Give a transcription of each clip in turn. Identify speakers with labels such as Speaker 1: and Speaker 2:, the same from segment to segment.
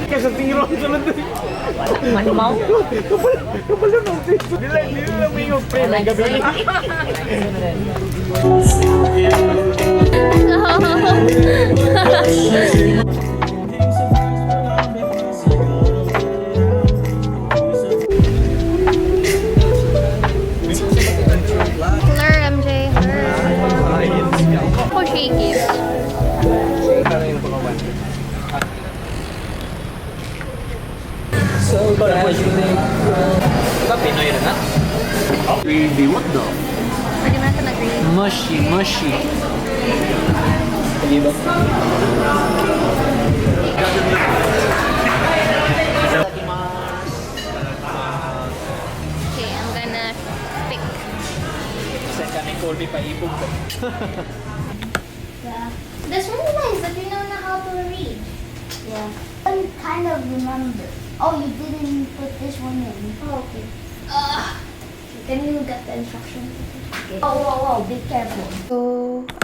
Speaker 1: ka sa tiro.
Speaker 2: Manimaw.
Speaker 1: Kapal na ng tiro. Hindi lang may yung pre. May gabi.
Speaker 3: Pinoy na nga?
Speaker 1: Really, what the?
Speaker 2: Pwede mo na ito nag-green.
Speaker 3: Mushy. Diba?
Speaker 2: Okay, I'm gonna pick.
Speaker 3: Kasi kami Colby pa ibog ko.
Speaker 4: Yeah. That's really nice that you know how to read. Yeah. I kind of remember. Oh, you didn't put this one in. Oh, okay. Can you get the instructions? Okay. Oh, whoa, whoa, be careful.
Speaker 2: So,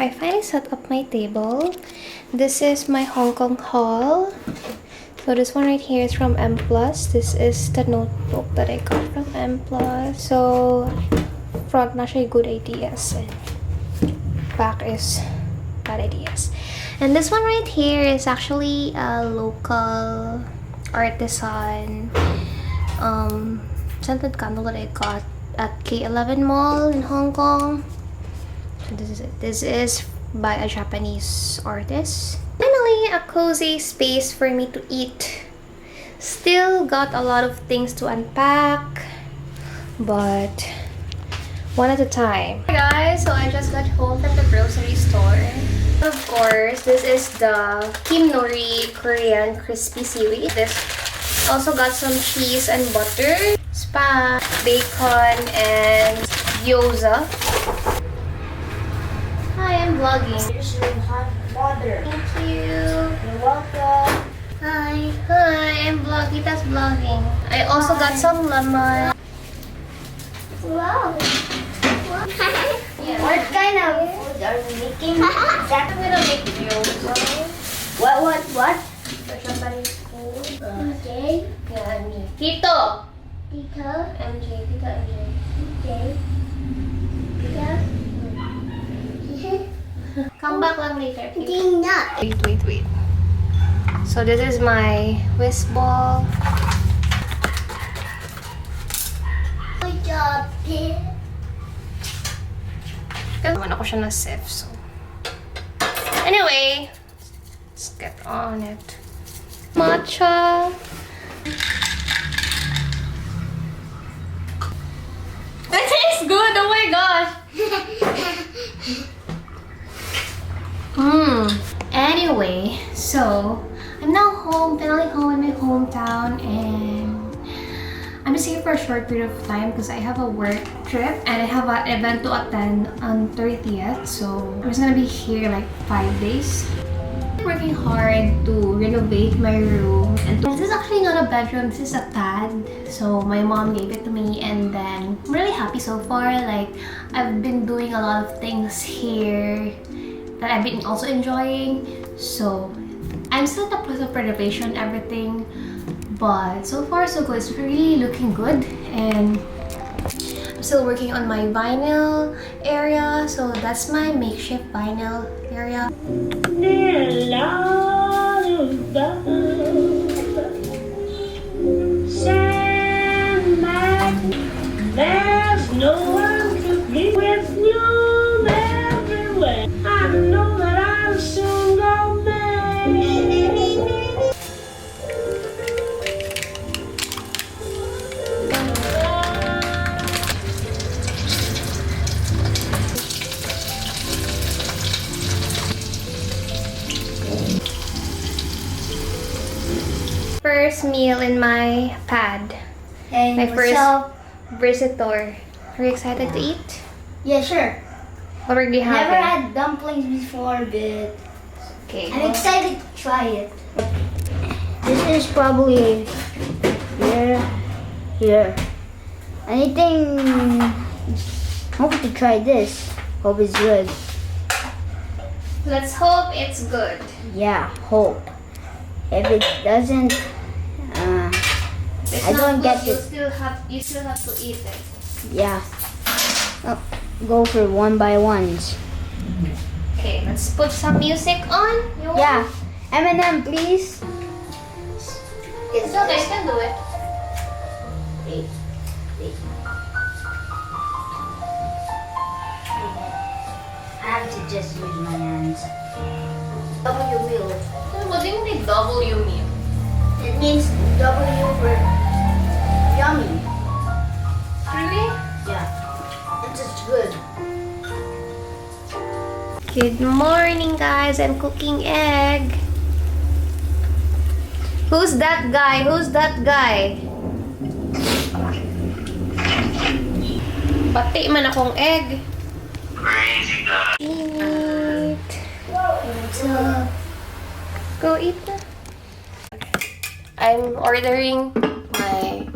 Speaker 2: I finally set up my table. This is my Hong Kong haul. So, this one right here is from M+. This is the notebook that I got from M+. So, front na siya good ideas. And back is bad ideas. And this one right here is actually a local artisan scented candle that I got at K11 Mall in Hong Kong. So this is it. This is by a Japanese artist. Finally, a cozy space for me to eat. Still got a lot of things to unpack, but one at a time. Hey guys, so I just got home from the grocery store. Of course, this is the Kim Nori Korean crispy seaweed. This also got some cheese and butter, spam, bacon, and gyoza. Hi, I'm vlogging.
Speaker 4: Here's some hot water.
Speaker 2: Thank you.
Speaker 4: You're welcome.
Speaker 2: Hi, I'm vlogging. That's vlogging. I also got some lemon.
Speaker 4: Wow.
Speaker 2: Yeah.
Speaker 4: What kind of food are we making?
Speaker 2: I'm gonna make gyoza.
Speaker 4: What?
Speaker 2: The Japanese food.
Speaker 4: Okay.
Speaker 2: Yeah, me. Tito!
Speaker 4: Tito.
Speaker 2: MJ. Tito MJ.
Speaker 4: Okay. Yeah.
Speaker 2: Come back lang later. Okay?
Speaker 4: Eating nut.
Speaker 2: Wait. So this is my whisk ball.
Speaker 4: Good job, Pip.
Speaker 2: Naman ako siya na sip, so. Anyway, let's get on it. Matcha. That tastes good! Oh my gosh! Anyway, so I'm now home, finally home in my hometown, and I'm just here for a short period of time because I have a work trip and I have an event to attend on 30th. So I'm just gonna be here like 5 days. I'm working hard to renovate my room. And this is actually not a bedroom, this is a pad. So my mom gave it to me, and then I'm really happy so far. Like, I've been doing a lot of things here that I've been also enjoying. So I'm still in the process of renovation, everything. But so far so good. It's really looking good, and I'm still working on my vinyl area. So that's my makeshift vinyl area.
Speaker 5: There's no one to be with you everywhere. I know that I'll soon go back.
Speaker 2: First meal in my pad.
Speaker 4: Hey,
Speaker 2: My
Speaker 4: what's
Speaker 2: first
Speaker 4: up?
Speaker 2: visitor. Are you excited to eat?
Speaker 4: Yeah, sure.
Speaker 2: What are you
Speaker 4: Never
Speaker 2: having?
Speaker 4: had dumplings before, but
Speaker 2: Okay.
Speaker 4: I'm excited to try it. This is probably here. Anything? Hope to try this. Hope it's good.
Speaker 2: Let's hope it's good.
Speaker 4: Yeah, hope. If it doesn't,
Speaker 2: It's
Speaker 4: I
Speaker 2: not
Speaker 4: don't
Speaker 2: good.
Speaker 4: get
Speaker 2: You
Speaker 4: it.
Speaker 2: still have to eat it.
Speaker 4: Yeah. Oh, go for one by ones.
Speaker 2: Okay, let's put some music on. You want?
Speaker 4: Yeah. Eminem, please.
Speaker 2: It's okay, you can do it.
Speaker 4: Wait. I have to just use my hands. W will.
Speaker 2: What do you mean W mean?
Speaker 4: It means W for yummy.
Speaker 2: Really?
Speaker 4: Yeah. It's just good.
Speaker 2: Good morning, guys. I'm cooking egg. Who's that guy? Who's that guy? Pati man akong egg. Eat. Go eat na. I'm ordering my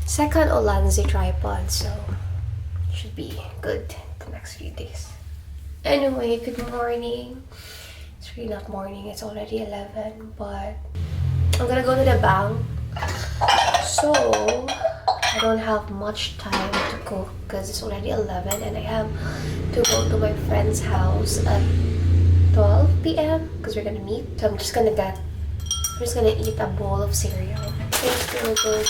Speaker 2: second Olanzi tripod, so should be good the next few days. Anyway, good morning. It's really not morning, it's already 11, but I'm gonna go to the bank. So I don't have much time to cook because it's already 11 and I have to go to my friend's house at 12 p.m. because we're gonna meet. So I'm just gonna eat a bowl of cereal. Tastes really good.